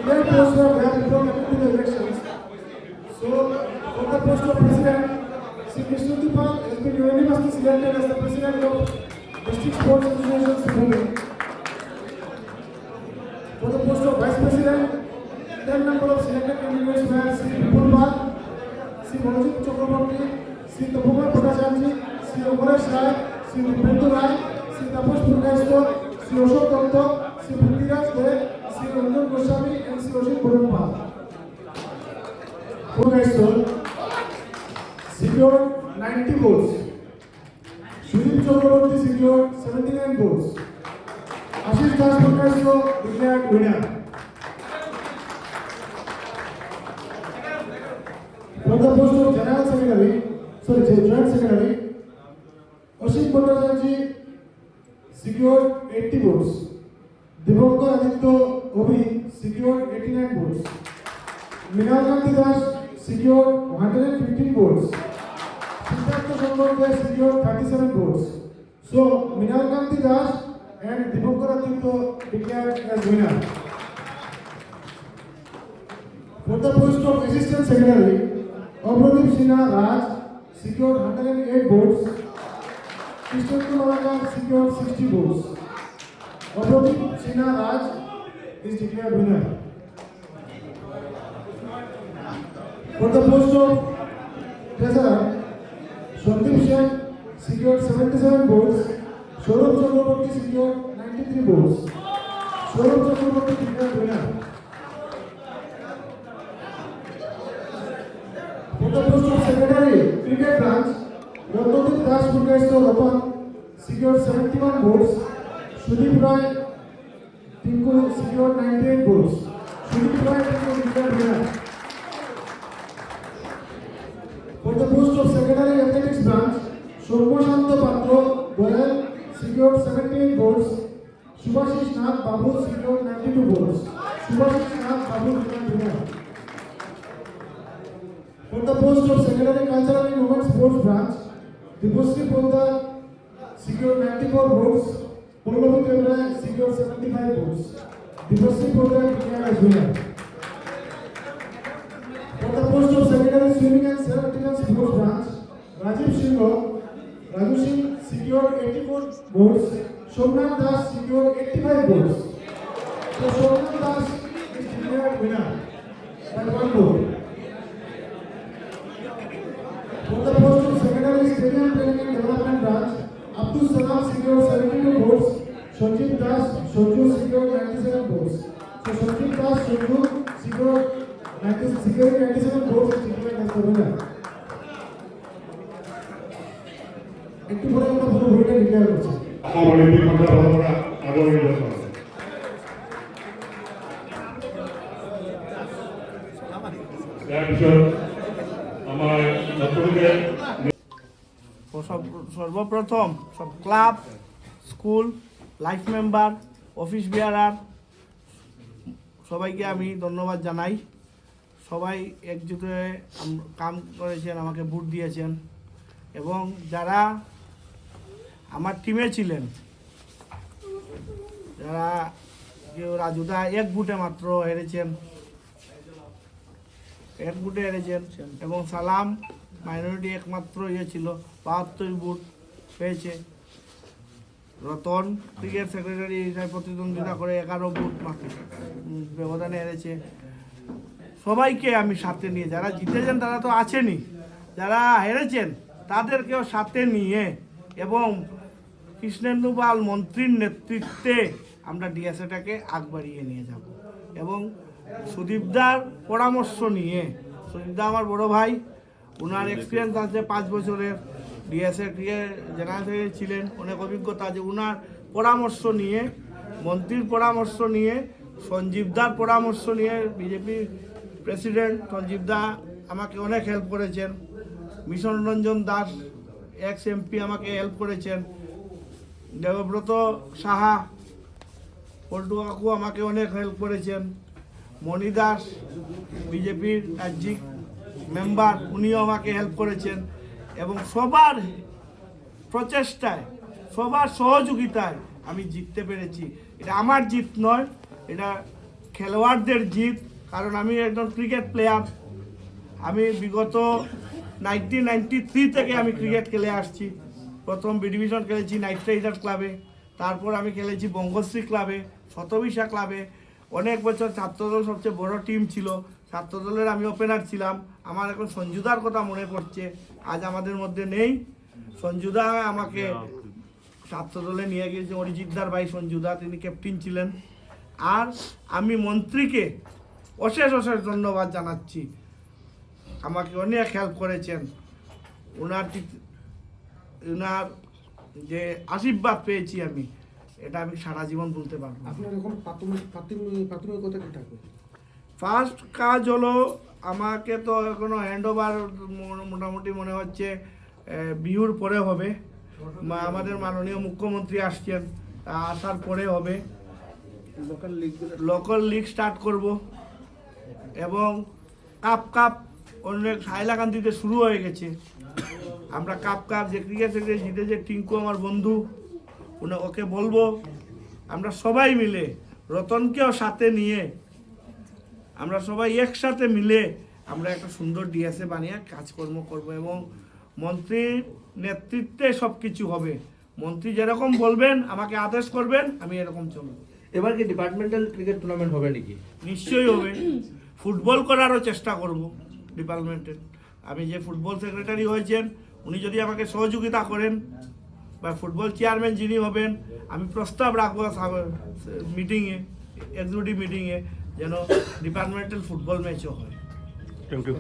Their posts were there before coming to the elections. So, for the post of president, Sri Krishnadipal has been unanimously selected as the president of District Sports Association Sibhumi. For the post of vice president, 10 number of selected candidates were Sri Vipul Pal, Sri Manojit Chakraborty, Sri Tapumar Bhattacharjee, Sri Amaresh Rai, Sri Dipendu Rai, Sri Taposh Purkaisto, Sri Ashok Dutta, Sri Prithviraj Dey, Sri Ranjan Goswami and Sri Ashok Bharat. Purkaisto secured 90 votes. Sudip Chakraborty secured 79 votes. Ashish Das Purkaisto declared winner. For the post of Joint Secretary, Ashik Bhattacharjee secured 80 votes. Divankar Aditya Obi secured 89 votes. Minal Gandhi Das secured 115 votes. Siddhartha Shankar secured 37 votes. So, Minal Gandhi Das and Divankar Aditya declared as winner. For the post of Assistant Secretary, Abradip Sinha Raj secured 108 votes. Krishnan Kumar secured 60 votes. Abradip Sinha Raj is declared winner. For the post of Treasurer, Sandeep Sen secured 77 votes. Saurabh Chakraborty secured 93 votes. Saurabh Chakraborty declared winner. For the post of Secretary, Cricket Branch, Ratnodip Das Purkaisto Ratan secured 71 votes. Sudeep Rai Tinku secured 98 votes. Sudeep Rai Tinku declared winner. For the post of Secretary Athletics Branch, Shobhashanta Patro Goyal secured 78 votes. Subhashish Nath Babu secured 92 votes. Subhashish Nath Babu declared winner. For the post of Secretary Cultural and Women's Sports Branch, Dibosri Ponda secured 94 votes. Pallavi Kevra secured 75 votes. Dibosri Ponda declared as winner. For the post of Secretary Swimming and Self-Defense Sports Branch, Raju Singh secured 84 votes. Shobnath Das secured 85 votes. So Shobnath Das is declared winner by one vote. For the post of Secretary Stadium Training and Development Branch, Abdul Salam secured 72 votes. Sanjeev Das Soju secured 97 votes. So Sanjeev Das Soju secured 97 votes and declared as the winner. একটু পরে আমরা পুরো ভোটটা declare করছি। আমার এই কথা বলা আগামী বছর তাৰপিছত আমাৰ নতুনকে সর্বপ্রথম সব club, school, life member, office bearer সবাইকে আমি ধন্যবাদ জানাই। সবাই একজুট হয়ে কাম করেছেন, আমাকে ভোট দিয়েছেন এবং যারা আমার টিমে ছিলেন, যারা কেউ রাজুদা এক ভোটে মাত্র হেরেছেন, এবং সালাম মাইনরিটি একমাত্র ছিল ৭২ ভোট পেয়েছে। রতন ক্রিকেট সেক্রেটারি হিসাবে প্রতিদ্বন্দ্বিতা করে 11 ভোট ব্যবধানে হেরেছে। সবাইকে আমি সাথে নিয়ে, যারা জিতেছেন তারা তো আছেনই, যারা হেরেছেন তাদেরকেও সাথে নিয়ে এবং কৃষ্ণেন্দু পাল মন্ত্রীর নেতৃত্বে আমরা ডিএসএটাকে আগ বাড়িয়ে নিয়ে যাব এবং সুদীপদার পরামর্শ নিয়ে, সুদীপদা আমার বড় ভাই, ওনার এক্সপিরিয়েন্স আছে 5 বছরের, ডিএসএ ক্রিকেট জেনারেল ছিলেন, অনেক অভিজ্ঞতা আছে। ওনার পরামর্শ নিয়ে, মন্ত্রীর পরামর্শ নিয়ে, সঞ্জীবদার পরামর্শ নিয়ে, বিজেপি প্রেসিডেন্ট সঞ্জীবদা আমাকে অনেক হেল্প করেছেন। Mission Ranjan Das x MP আমাকে হেল্প করেছেন। দেবব্রত সাহা পল্টু কাকু আমাকে অনেক হেল্প করেছেন। মণি দাস বিজেপির রাজ্যিক মেম্বার, উনিও আমাকে হেল্প করেছেন এবং সবার প্রচেষ্টায়, সবার সহযোগিতায় আমি জিততে পেরেছি। এটা আমার জিত নয়, এটা খেলোয়াড়দের জিত, কারণ আমি একজন ক্রিকেট প্লেয়ার। আমি বিগত 1993 থেকে আমি ক্রিকেট খেলে আসছি। প্রথম বি ডিভিশন খেলেছি নাইট রাইডার্স ক্লাবে, তারপর আমি খেলেছি বঙ্গশ্রী ক্লাবে, শতবিশা ক্লাবে। অনেক বছর ছাত্রদল সবচেয়ে বড় টিম ছিল, ছাত্রদলের আমি ওপেনার ছিলাম। আমার এখন সঞ্জুদার কথা মনে পড়ছে, আজ আমাদের মধ্যে নেই। সঞ্জুদা আমাকে ছাত্রদলে নিয়ে গিয়েছে, অরিজিৎদার ভাই সঞ্জুদা, তিনি ক্যাপ্টেন ছিলেন। আর আমি মন্ত্রীকে অশেষ অশেষ ধন্যবাদ জানাচ্ছি, আমাকে অনেক হেল্প করেছেন। ওনার যে আশীর্বাদ পেয়েছি আমি, এটা আমি সারা জীবন বলতে পারবো। আপনার এখন প্রাথমিকতা কি থাকবে? ফার্স্ট কাজ হলো, আমাকে তো এখনো হ্যান্ড ওভার মোটামুটি মনে হচ্ছে বিহুর পরে হবে। আমাদের মাননীয় মুখ্যমন্ত্রী আসছেন, আসার পরে হবে। লোকাল লিগ স্টার্ট করব এবং কাপ অনেক হাইলাকান্দিতে শুরু হয়ে গেছে। আমরা কাপ যে ক্রিকেট থেকে জিতেছে, টিঙ্কু আমার বন্ধু, ওকে বলবো আমরা সবাই মিলে, রতনকেও সাথে নিয়ে, আমরা সবাই একসাথে মিলে আমরা একটা সুন্দর ডিএসএ বানিয়ে কাজকর্ম করব এবং মন্ত্রীর নেতৃত্বে সব কিছু হবে। মন্ত্রী যেরকম বলবেন, আমাকে আদেশ করবেন, আমি এরকম চলব। এবার কি ডিপার্টমেন্টাল ক্রিকেট টুর্নামেন্ট হবে নাকি? নিশ্চয়ই হবে। ফুটবল করারও চেষ্টা করব ডিপার্টমেন্টের। আমি যে ফুটবল সেক্রেটারি হয়েছেন, উনি যদি আমাকে সহযোগিতা করেন, বা ফুটবল চেয়ারম্যান যিনি হবেন, আমি প্রস্তাব রাখবো মিটিংয়ে, এক্সিকিউটিভ মিটিংয়ে, যেন ডিপার্টমেন্টাল ফুটবল ম্যাচও হয়। Thank you.